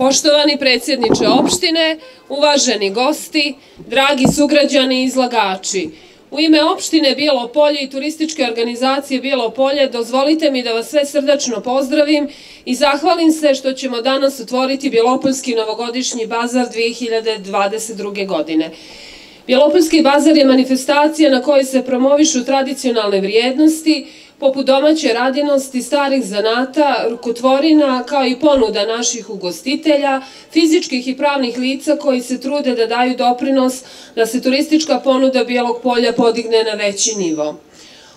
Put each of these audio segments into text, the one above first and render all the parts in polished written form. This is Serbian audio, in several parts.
Poštovani predsjedniče opštine, uvaženi gosti, dragi sugrađani i izlagači, u ime opštine Bijelo Polje i turističke organizacije Bijelo Polje dozvolite mi da vas sve srdačno pozdravim i zahvalim se što ćemo danas otvoriti Bjelopoljski novogodišnji bazar 2022. godine. Bjelopoljski bazar je manifestacija na kojoj se promovišu tradicionalne vrijednosti, poput domaće radinosti, starih zanata, rukotvorina, kao i ponuda naših ugostitelja, fizičkih i pravnih lica koji se trude da daju doprinos da se turistička ponuda Bijelog Polja podigne na veći nivo.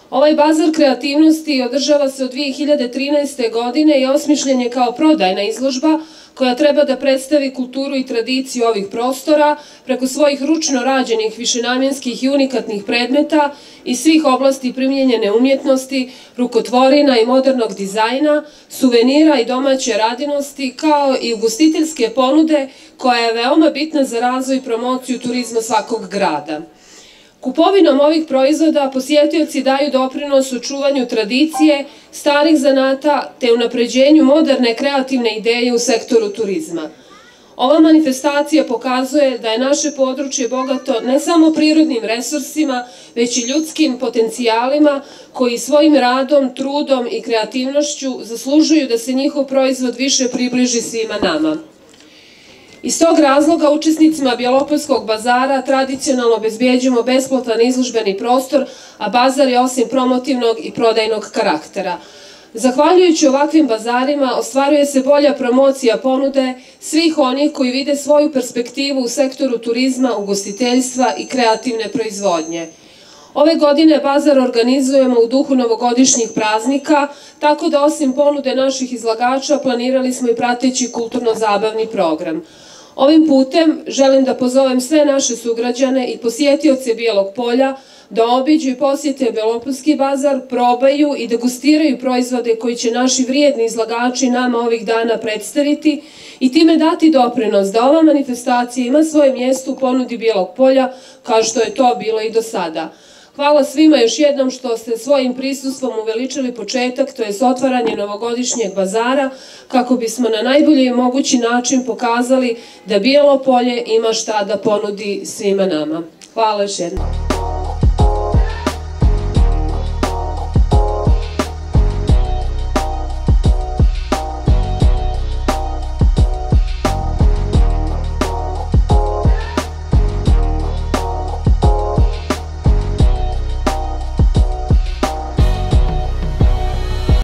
Ovaj bazar kreativnosti održava se od 2013. godine i osmišljen je kao prodajna izložba koja treba da predstavi kulturu i tradiciju ovih prostora preko svojih ručno rađenih višenamjenskih i unikatnih predmeta iz svih oblasti primjenjene umjetnosti, rukotvorina i modernog dizajna, suvenira i domaće radinosti, kao i ugostiteljske ponude koja je veoma bitna za razvoj i promociju turizma svakog grada. Kupovinom ovih proizvoda posjetioci daju doprinos u čuvanju tradicije, starih zanata te unapređenju moderne kreativne ideje u sektoru turizma. Ova manifestacija pokazuje da je naše područje bogato ne samo prirodnim resursima, već i ljudskim potencijalima koji svojim radom, trudom i kreativnošću zaslužuju da se njihov proizvod više približi svima nama. Iz tog razloga učesnicima Bjelopoljskog bazara tradicionalno obezbjeđujemo besplatan izložbeni prostor, a bazar je osim promotivnog i prodajnog karaktera. Zahvaljujući ovakvim bazarima ostvaruje se bolja promocija ponude svih onih koji vide svoju perspektivu u sektoru turizma, ugostiteljstva i kreativne proizvodnje. Ove godine bazar organizujemo u duhu novogodišnjih praznika, tako da osim ponude naših izlagača planirali smo i prateći kulturno-zabavni program. Ovim putem želim da pozovem sve naše sugrađane i posjetioce Bijelog Polja da obiđu i posjete Bjelopoljski bazar, probaju i degustiraju proizvode koji će naši vrijedni izlagači nama ovih dana predstaviti i time dati doprinos da ova manifestacija ima svoje mjesto u ponudi Bijelog Polja kao što je to bilo i do sada. Hvala svima još jednom što ste svojim prisustvom uveličili početak, to je otvaranje novogodišnjeg bazara, kako bismo na najbolji mogući način pokazali da Bijelo Polje ima šta da ponudi svima nama. Hvala još jednom.